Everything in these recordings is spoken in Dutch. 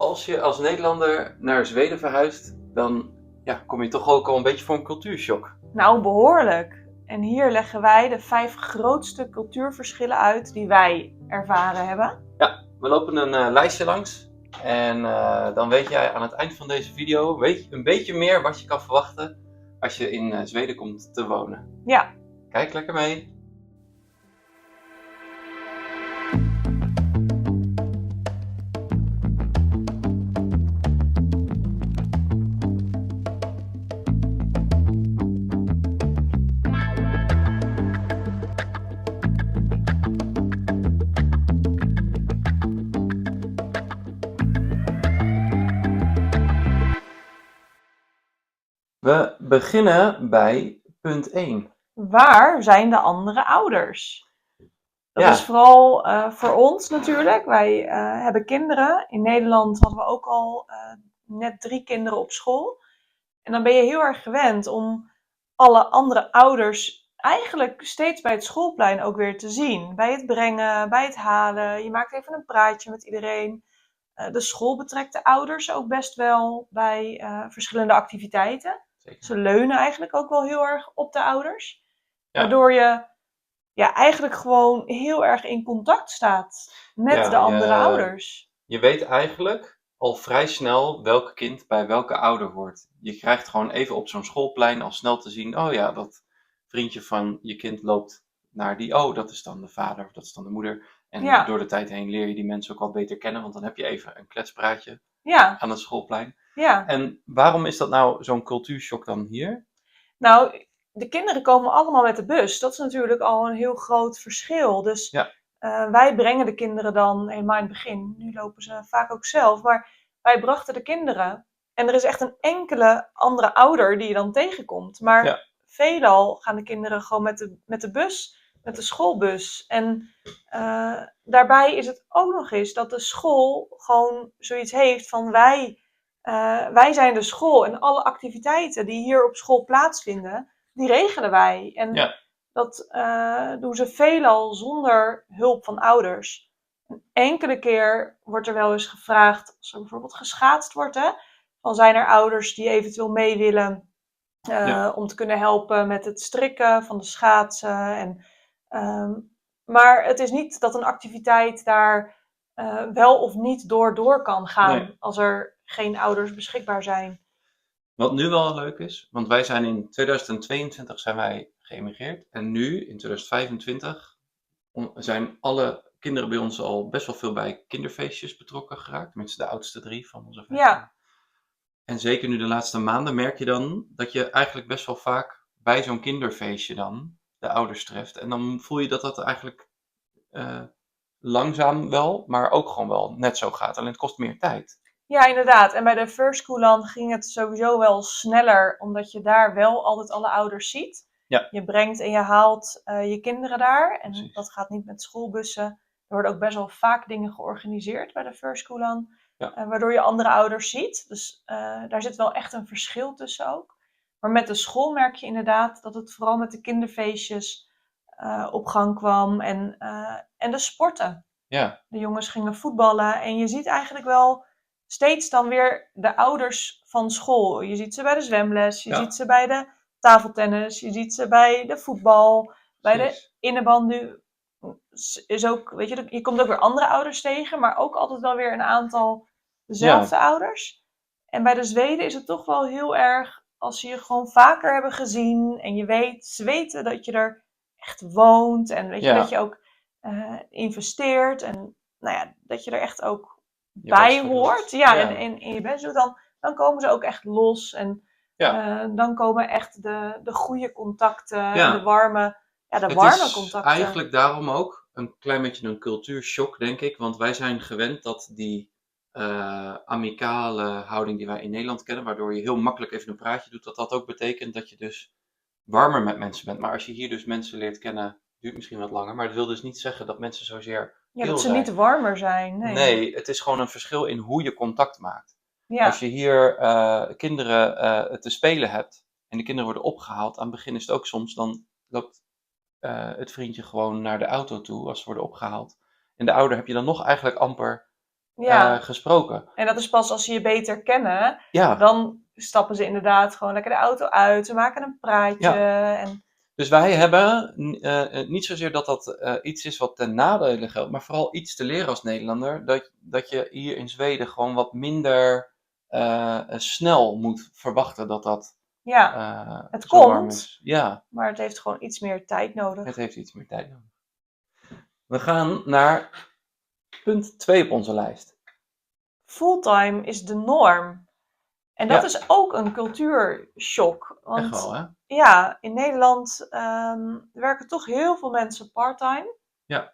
Als je als Nederlander naar Zweden verhuist, dan kom je toch ook al een beetje voor een cultuurshock. Nou, behoorlijk. En hier leggen wij de 5 grootste cultuurverschillen uit die wij ervaren hebben. Ja, we lopen een lijstje langs. En dan weet jij aan het eind van deze video een beetje meer wat je kan verwachten als je in Zweden komt te wonen. Ja. Kijk lekker mee. We beginnen bij punt 1. Waar zijn de andere ouders? Dat Ja. is vooral voor ons natuurlijk. Wij hebben kinderen. In Nederland hadden we ook al net 3 kinderen op school. En dan ben je heel erg gewend om alle andere ouders eigenlijk steeds bij het schoolplein ook weer te zien. Bij het brengen, bij het halen. Je maakt even een praatje met iedereen. De school betrekt de ouders ook best wel bij verschillende activiteiten. Zeker. Ze leunen eigenlijk ook wel heel erg op de ouders. Ja. Waardoor je eigenlijk gewoon heel erg in contact staat met de andere ouders. Je weet eigenlijk al vrij snel welk kind bij welke ouder hoort. Je krijgt gewoon even op zo'n schoolplein al snel te zien, oh ja, dat vriendje van je kind loopt naar die, oh, dat is dan de vader of dat is dan de moeder. En door de tijd heen leer je die mensen ook al beter kennen, want dan heb je even een kletspraatje aan het schoolplein. Ja. En waarom is dat nou zo'n cultuurshock dan hier? Nou, de kinderen komen allemaal met de bus. Dat is natuurlijk al een heel groot verschil. Dus wij brengen de kinderen dan helemaal in het begin. Nu lopen ze vaak ook zelf. Maar wij brachten de kinderen. En er is echt een enkele andere ouder die je dan tegenkomt. Maar veelal gaan de kinderen gewoon met de bus, met de schoolbus. En daarbij is het ook nog eens dat de school gewoon zoiets heeft van wij zijn de school en alle activiteiten die hier op school plaatsvinden, die regelen wij. En dat doen ze veelal zonder hulp van ouders. Een enkele keer wordt er wel eens gevraagd, als er bijvoorbeeld geschaatst wordt, van zijn er ouders die eventueel mee willen om te kunnen helpen met het strikken van de schaatsen. Maar het is niet dat een activiteit daar wel of niet door kan gaan als er geen ouders beschikbaar zijn. Wat nu wel leuk is, want wij zijn in 2022 zijn wij geëmigreerd. En nu, in 2025, zijn alle kinderen bij ons al best wel veel bij kinderfeestjes betrokken geraakt. Tenminste, de oudste 3 van onze 5. Ja. En zeker nu de laatste maanden merk je dan dat je eigenlijk best wel vaak bij zo'n kinderfeestje dan de ouders treft. En dan voel je dat eigenlijk langzaam wel, maar ook gewoon wel net zo gaat. Alleen het kost meer tijd. Ja, inderdaad. En bij de First Schoolan ging het sowieso wel sneller, omdat je daar wel altijd alle ouders ziet. Ja. Je brengt en je haalt je kinderen daar. En Precies. dat gaat niet met schoolbussen. Er worden ook best wel vaak dingen georganiseerd bij de First Schoolan. Waardoor je andere ouders ziet. Dus daar zit wel echt een verschil tussen ook. Maar met de school merk je inderdaad dat het vooral met de kinderfeestjes op gang kwam. En de sporten. Ja. De jongens gingen voetballen. En je ziet eigenlijk wel steeds dan weer de ouders van school. Je ziet ze bij de zwemles. Je ziet ze bij de tafeltennis. Je ziet ze bij de voetbal. Bij de innenband nu. Is ook, weet je komt ook weer andere ouders tegen. Maar ook altijd wel weer een aantal dezelfde ouders. En bij de Zweden is het toch wel heel erg, als ze je gewoon vaker hebben gezien. En ze weten dat je er echt woont. En weet je, dat je ook investeert. En dat je er echt ook bij hoort. En je best doet, dan komen ze ook echt los. En dan komen echt de goede contacten. En de warme contacten. Eigenlijk daarom ook een klein beetje een cultuurshock, denk ik. Want wij zijn gewend dat die amicale houding die wij in Nederland kennen, waardoor je heel makkelijk even een praatje doet, dat ook betekent dat je dus warmer met mensen bent. Maar als je hier dus mensen leert kennen, duurt misschien wat langer, maar dat wil dus niet zeggen dat mensen zozeer dat ze niet warmer zijn. Nee, het is gewoon een verschil in hoe je contact maakt. Ja. Als je hier kinderen te spelen hebt en de kinderen worden opgehaald, aan het begin is het ook soms, dan loopt het vriendje gewoon naar de auto toe als ze worden opgehaald. En de ouder heb je dan nog eigenlijk amper gesproken. En dat is pas als ze je beter kennen, Ja. Dan stappen ze inderdaad gewoon lekker de auto uit. Ze maken een praatje. Ja. En... Dus wij hebben niet zozeer dat iets is wat ten nadele geldt, maar vooral iets te leren als Nederlander. Dat je hier in Zweden gewoon wat minder snel moet verwachten dat het zo warm komt, is. Ja. Maar het heeft gewoon iets meer tijd nodig. Het heeft iets meer tijd nodig. We gaan naar punt 2 op onze lijst. Fulltime is de norm. En dat is ook een cultuurshock. Want, echt wel, hè? Ja, in Nederland werken toch heel veel mensen parttime. Ja.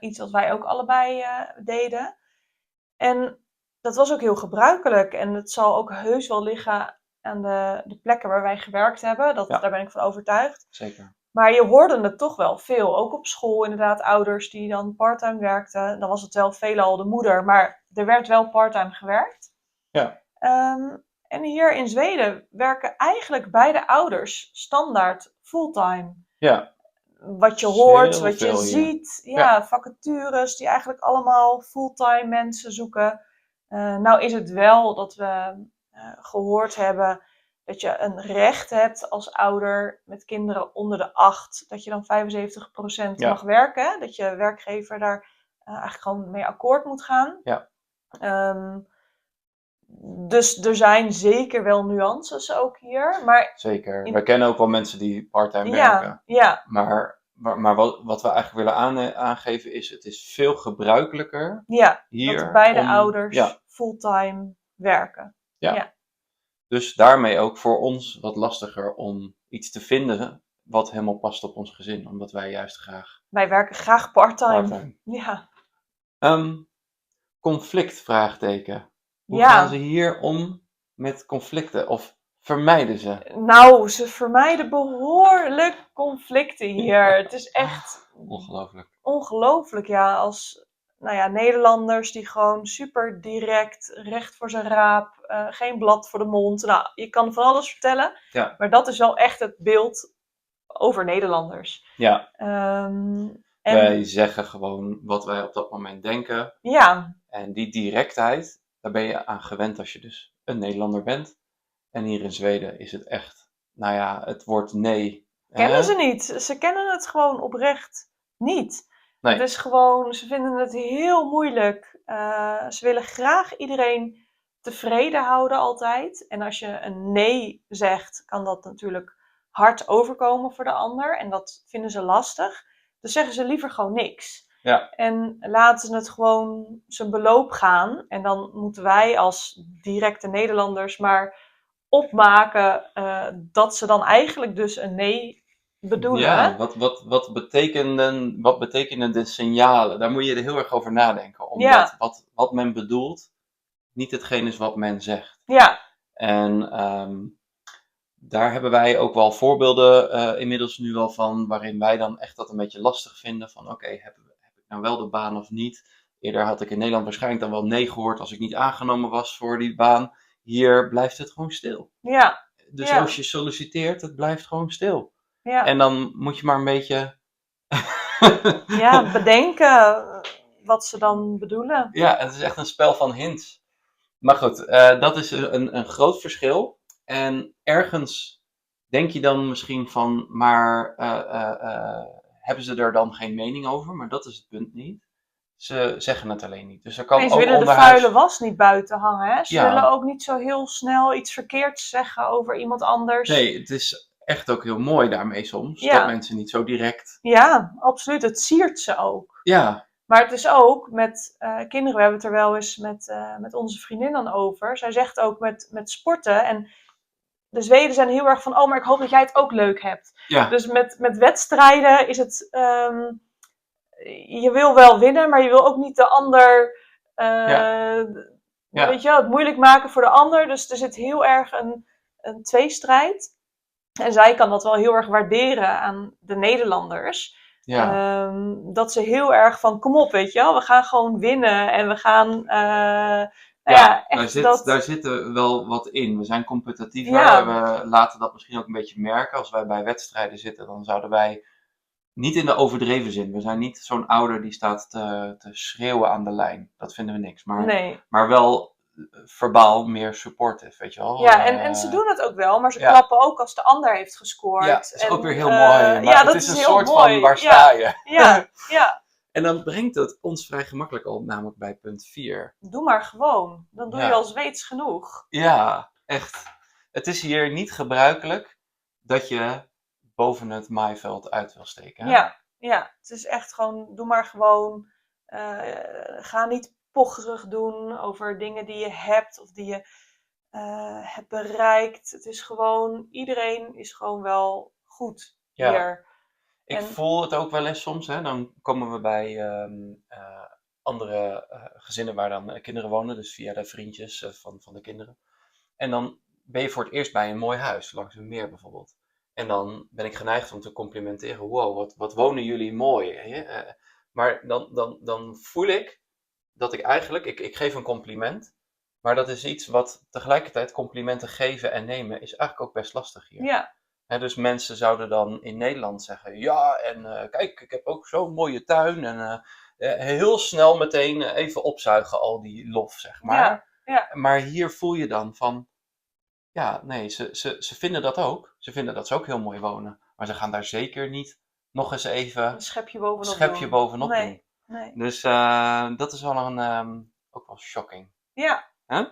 Iets wat wij ook allebei deden. En dat was ook heel gebruikelijk. En het zal ook heus wel liggen aan de plekken waar wij gewerkt hebben. Daar ben ik van overtuigd. Zeker. Maar je hoorde het toch wel veel. Ook op school inderdaad ouders die dan parttime werkten. Dan was het wel veelal de moeder. Maar er werd wel parttime gewerkt. Ja. En hier in Zweden werken eigenlijk beide ouders standaard fulltime. Ja. Wat je hoort, wat je ziet. Ja, vacatures die eigenlijk allemaal fulltime mensen zoeken. Nou is het wel dat we gehoord hebben dat je een recht hebt als ouder met kinderen onder de 8. Dat je dan 75% mag werken. Dat je werkgever daar eigenlijk gewoon mee akkoord moet gaan. Ja. Dus er zijn zeker wel nuances ook hier. Maar zeker. We kennen ook wel mensen die parttime werken. Ja. Maar wat we eigenlijk willen aangeven is, het is veel gebruikelijker hier dat beide ouders fulltime werken. Ja. Dus daarmee ook voor ons wat lastiger om iets te vinden wat helemaal past op ons gezin. Omdat wij juist graag... Wij werken graag parttime. Ja. Conflict, vraagteken. Hoe gaan ze hier om met conflicten? Of vermijden ze? Nou, ze vermijden behoorlijk conflicten hier. Het is echt... Ongelooflijk. Ongelooflijk, ja. Als Nederlanders die gewoon super direct, recht voor zijn raap, geen blad voor de mond. Nou, je kan van alles vertellen. Ja. Maar dat is wel echt het beeld over Nederlanders. Ja. Wij zeggen gewoon wat wij op dat moment denken. Ja. En die directheid, daar ben je aan gewend als je dus een Nederlander bent. En hier in Zweden is het echt, het woord nee. Kennen ze niet. Ze kennen het gewoon oprecht niet. Nee. Het is gewoon, ze vinden het heel moeilijk. Ze willen graag iedereen tevreden houden altijd. En als je een nee zegt, kan dat natuurlijk hard overkomen voor de ander. En dat vinden ze lastig. Dus zeggen ze liever gewoon niks. Ja. En laten ze het gewoon zijn beloop gaan. En dan moeten wij als directe Nederlanders maar opmaken dat ze dan eigenlijk dus een nee bedoelen. Ja, wat betekenen de signalen? Daar moet je er heel erg over nadenken. Omdat wat men bedoelt niet hetgeen is wat men zegt. Ja. En daar hebben wij ook wel voorbeelden inmiddels nu wel van, waarin wij dan echt dat een beetje lastig vinden. Van oké, heb ik nou wel de baan of niet? Eerder had ik in Nederland waarschijnlijk dan wel nee gehoord als ik niet aangenomen was voor die baan. Hier blijft het gewoon stil. Ja. Dus als je solliciteert, het blijft gewoon stil. Ja. En dan moet je maar een beetje... bedenken wat ze dan bedoelen. Ja, het is echt een spel van hints. Maar goed, dat is een groot verschil. En ergens denk je dan misschien van, maar hebben ze er dan geen mening over? Maar dat is het punt niet. Ze zeggen het alleen niet. Dus er kan ze willen de vuile was niet buiten hangen. Hè? Ze willen ook niet zo heel snel iets verkeerds zeggen over iemand anders. Nee, het is echt ook heel mooi daarmee soms. Dat mensen niet zo direct... Ja, absoluut. Het siert ze ook. Ja. Maar het is ook met kinderen, we hebben het er wel eens met onze vriendin dan over. Zij zegt ook met sporten. En de Zweden zijn heel erg van, maar ik hoop dat jij het ook leuk hebt. Ja. Dus met wedstrijden is het... je wil wel winnen, maar je wil ook niet de ander... weet je wel, het moeilijk maken voor de ander. Dus er zit heel erg een tweestrijd. En zij kan dat wel heel erg waarderen aan de Nederlanders. Ja. Dat ze heel erg van, kom op, weet je wel, we gaan gewoon winnen. En we gaan... daar zit er wel wat in. We zijn competitiever. We laten dat misschien ook een beetje merken. Als wij bij wedstrijden zitten, dan zouden wij Niet in de overdreven zin. We zijn niet zo'n ouder die staat te schreeuwen aan de lijn. Dat vinden we niks. Maar wel verbaal meer supportive, weet je wel. Ja, en ze doen het ook wel, maar ze ja. klappen ook als de ander heeft gescoord. Ja, dat is ook weer heel mooi. Maar ja, het is een soort mooi. van, waar sta je? Ja. En dan brengt het ons vrij gemakkelijk al, namelijk bij punt 4. Doe maar gewoon. Dan doe je al Zweeds genoeg. Ja, echt. Het is hier niet gebruikelijk dat je boven het maaiveld uit wil steken. Hè? Ja. Het is echt gewoon, doe maar gewoon. Ga niet pocherig doen over dingen die je hebt of die je hebt bereikt. Het is gewoon, iedereen is gewoon wel goed hier. Ik voel het ook wel eens soms. Hè? Dan komen we bij andere gezinnen waar dan kinderen wonen. Dus via de vriendjes van de kinderen. En dan ben je voor het eerst bij een mooi huis, langs een meer bijvoorbeeld. En dan ben ik geneigd om te complimenteren. Wow, wat wonen jullie mooi. Hè? Maar dan voel ik dat ik eigenlijk, ik geef een compliment. Maar dat is iets wat tegelijkertijd complimenten geven en nemen is eigenlijk ook best lastig hier. Ja. Dus mensen zouden dan in Nederland zeggen, ja, en kijk, ik heb ook zo'n mooie tuin. En heel snel meteen even opzuigen al die lof, zeg maar. Ja. Maar hier voel je dan van, ja, nee, ze vinden dat ook. Ze vinden dat ze ook heel mooi wonen. Maar ze gaan daar zeker niet nog eens even een schepje bovenop doen. Nee. Dus dat is wel ook wel shocking. Ja. Huh?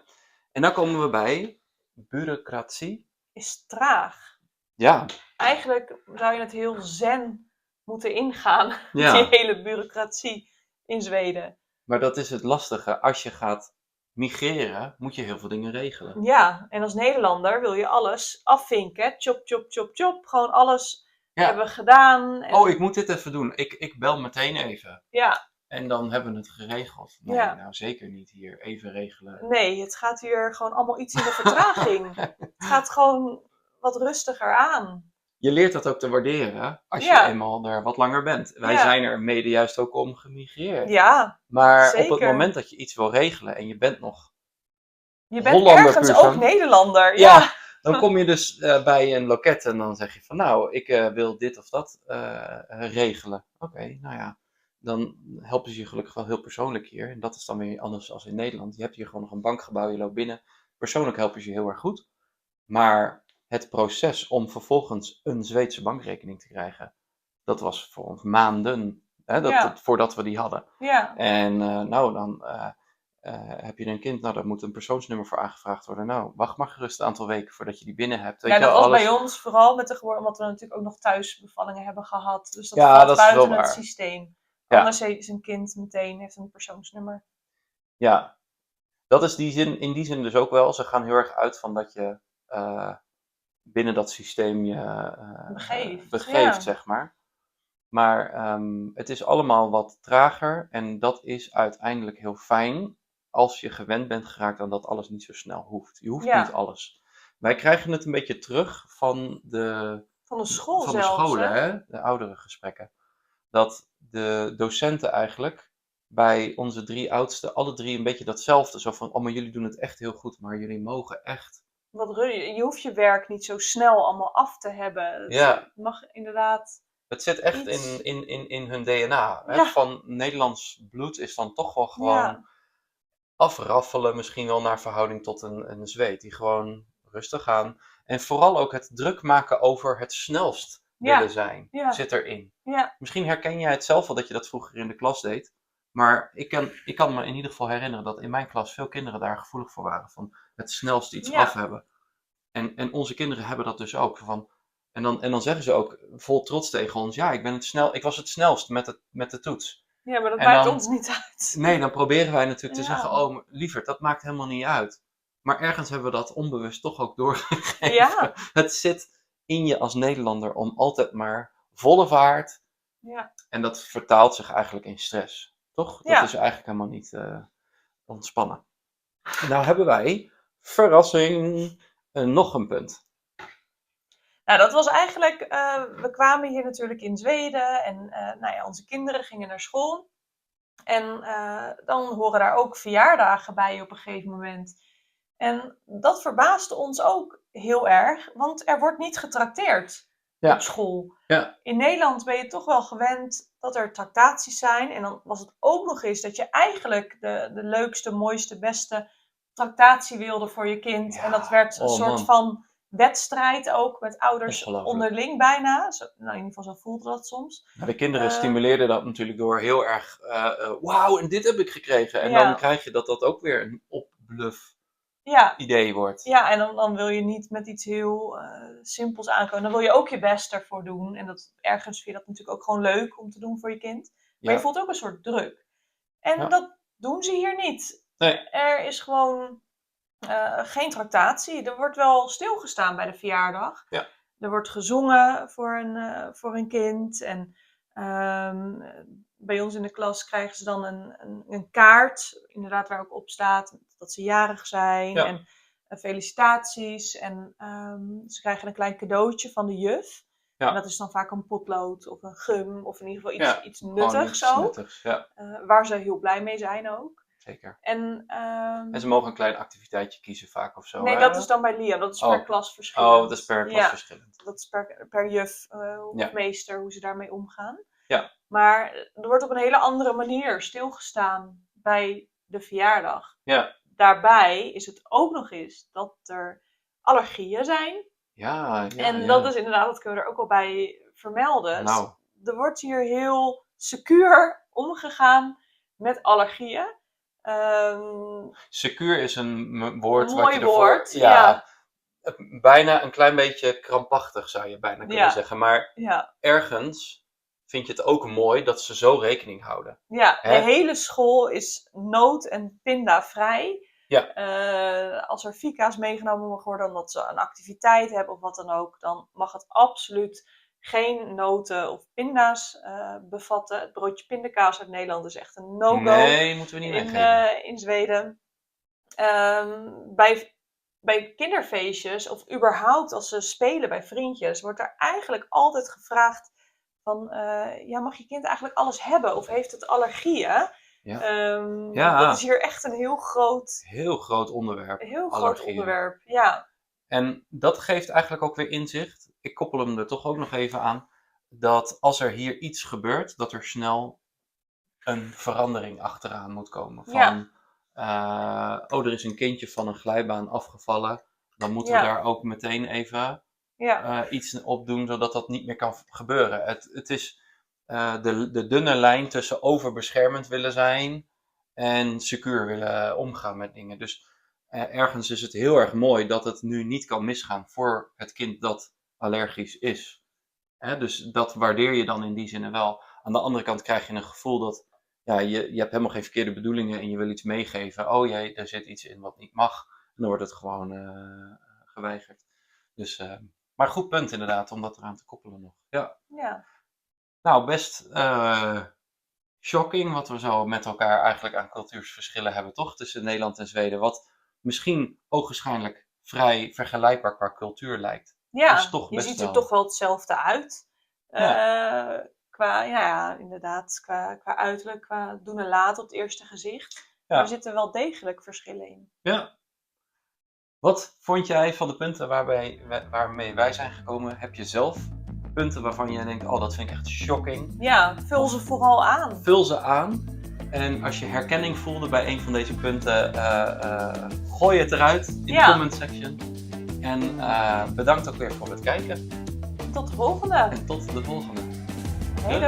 En dan komen we bij bureaucratie. Is traag. Ja. Eigenlijk zou je het heel zen moeten ingaan. Ja. Die hele bureaucratie in Zweden. Maar dat is het lastige. Als je gaat migreren, moet je heel veel dingen regelen. Ja, en als Nederlander wil je alles afvinken. Chop, chop, chop, chop. Gewoon alles hebben gedaan. En... Oh, ik moet dit even doen. Ik bel meteen even. Ja. En dan hebben we het geregeld. Nee, nou zeker niet hier. Even regelen. Nee, het gaat hier gewoon allemaal iets in de vertraging. Het gaat gewoon wat rustiger aan. Je leert dat ook te waarderen als je eenmaal er wat langer bent. Wij zijn er mede juist ook om gemigreerd. Ja, maar zeker. Op het moment dat je iets wil regelen en je bent nog je bent ergens ook Nederlander. Ja. Dan kom je dus bij een loket en dan zeg je van nou, ik wil dit of dat regelen. Oké, nou ja. Dan helpen ze je gelukkig wel heel persoonlijk hier. En dat is dan weer anders dan in Nederland. Je hebt hier gewoon nog een bankgebouw, je loopt binnen. Persoonlijk helpen ze je heel erg goed. Maar het proces om vervolgens een Zweedse bankrekening te krijgen, dat was voor ons maanden, hè, voordat we die hadden. Ja. En dan heb je een kind, daar moet een persoonsnummer voor aangevraagd worden. Nou, wacht maar gerust een aantal weken voordat je die binnen hebt. Weet dat was bij ons vooral met de geboorte, omdat we natuurlijk ook nog thuisbevallingen hebben gehad. Dus dat valt buiten het systeem. Anders is een kind meteen heeft een persoonsnummer. Ja, dat is in die zin dus ook wel. Ze gaan heel erg uit van dat je binnen dat systeem je begeeft, zeg maar. Maar het is allemaal wat trager en dat is uiteindelijk heel fijn als je gewend bent geraakt aan dat alles niet zo snel hoeft. Je hoeft niet alles. Wij krijgen het een beetje terug van de scholen, hè? De oudere gesprekken. Dat de docenten eigenlijk bij onze 3 oudsten alle 3 een beetje datzelfde. Zo van, maar jullie doen het echt heel goed, maar jullie mogen echt. Je hoeft je werk niet zo snel allemaal af te hebben. Het mag inderdaad. Het zit echt in hun DNA. Hè? Van Nederlands bloed is dan toch wel gewoon afraffelen, misschien wel naar verhouding tot een Zweed. Die gewoon rustig aan. En vooral ook het druk maken over het snelst willen zijn, zit erin. Ja. Misschien herken jij het zelf wel dat je dat vroeger in de klas deed. Maar ik kan me in ieder geval herinneren dat in mijn klas veel kinderen daar gevoelig voor waren. Van het snelst iets af hebben. En onze kinderen hebben dat dus ook. En dan zeggen ze ook vol trots tegen ons, ja, ik was het snelst met de toets. Ja, maar dat maakt ons niet uit. Nee, dan proberen wij natuurlijk te zeggen, oh lieverd, dat maakt helemaal niet uit. Maar ergens hebben we dat onbewust toch ook doorgegeven. Ja. Het zit in je als Nederlander om altijd maar volle vaart. Ja. En dat vertaalt zich eigenlijk in stress. Toch? Dat is eigenlijk helemaal niet ontspannen. Nou hebben wij, verrassing, nog een punt. Nou, dat was eigenlijk, we kwamen hier natuurlijk in Zweden en onze kinderen gingen naar school. En dan horen daar ook verjaardagen bij op een gegeven moment. En dat verbaasde ons ook heel erg, want er wordt niet getrakteerd. op school. Ja. In Nederland ben je toch wel gewend dat er tractaties zijn. En dan was het ook nog eens dat je eigenlijk de leukste, mooiste, beste tractatie wilde voor je kind. Ja. En dat werd een soort van wedstrijd ook met ouders onderling bijna. Zo, nou, in ieder geval zo voelde dat soms. De kinderen stimuleerden dat natuurlijk door heel erg, wauw, en dit heb ik gekregen. En dan krijg je dat ook weer een opbluff idee wordt. Ja, en dan wil je niet met iets heel simpels aankomen. Dan wil je ook je best ervoor doen. En ergens vind je dat natuurlijk ook gewoon leuk om te doen voor je kind. Maar je voelt ook een soort druk. En dat doen ze hier niet. Nee. Er is gewoon geen tractatie. Er wordt wel stilgestaan bij de verjaardag. Ja. Er wordt gezongen voor een kind. En bij ons in de klas krijgen ze dan een kaart. Inderdaad, waar ook op staat dat ze jarig zijn. Ja. En felicitaties. En ze krijgen een klein cadeautje van de juf. Ja. En dat is dan vaak een potlood of een gum. Of in ieder geval iets nuttigs ook. Waar ze heel blij mee zijn ook. Zeker. En ze mogen een klein activiteitje kiezen vaak of zo. Nee, dat is dan bij Liam. Dat is per klas verschillend. Oh, dat is per klas verschillend. Dat is per juf of meester, hoe ze daarmee omgaan. Ja. Maar er wordt op een hele andere manier stilgestaan bij de verjaardag. Ja. Daarbij is het ook nog eens dat er allergieën zijn. En dat is inderdaad, dat kunnen we er ook al bij vermelden. Nou. Er wordt hier heel secuur omgegaan met allergieën. Secuur is een woord mooi wat je ervoor... woord, bijna een klein beetje krampachtig zou je bijna kunnen zeggen. Maar ergens vind je het ook mooi dat ze zo rekening houden. Ja, de hele school is noot- en pindavrij. Ja. Als er fika's meegenomen mogen worden omdat ze een activiteit hebben of wat dan ook, dan mag het absoluut geen noten of pinda's bevatten. Het broodje pindakaas uit Nederland is echt een no-go. Nee, moeten we niet meegeven. In Zweden. Bij kinderfeestjes of überhaupt als ze spelen bij vriendjes, wordt er eigenlijk altijd gevraagd van, mag je kind eigenlijk alles hebben of heeft het allergieën? Dat is hier echt een heel groot onderwerp. Heel groot onderwerp, ja. En dat geeft eigenlijk ook weer inzicht. Ik koppel hem er toch ook nog even aan. Dat als er hier iets gebeurt, dat er snel een verandering achteraan moet komen. Van, er is een kindje van een glijbaan afgevallen. Dan moeten we daar ook meteen even iets op doen, zodat dat niet meer kan gebeuren. Het is de dunne lijn tussen overbeschermend willen zijn en secuur willen omgaan met dingen. Dus ergens is het heel erg mooi dat het nu niet kan misgaan voor het kind dat allergisch is. Dus dat waardeer je dan in die zin wel. Aan de andere kant krijg je een gevoel dat je hebt helemaal geen verkeerde bedoelingen en je wil iets meegeven. Oh jee, er zit iets in wat niet mag. En dan wordt het gewoon geweigerd. Dus, maar goed punt inderdaad, om dat eraan te koppelen nog. Ja. Nou, best shocking wat we zo met elkaar eigenlijk aan cultuursverschillen hebben, toch? Tussen Nederland en Zweden. Wat misschien ogenschijnlijk vrij vergelijkbaar qua cultuur lijkt. Ja, is toch je ziet er toch wel hetzelfde uit. Inderdaad, qua uiterlijk, qua doen en laten op het eerste gezicht. Maar er zitten wel degelijk verschillen in. Ja. Wat vond jij van de punten waarmee wij zijn gekomen? Heb je zelf punten waarvan je denkt, dat vind ik echt shocking? Ja, vul ze vooral aan. Vul ze aan. En als je herkenning voelde bij een van deze punten, gooi het eruit in de comment section. En bedankt ook weer voor het kijken. Tot de volgende. En tot de volgende. Hey.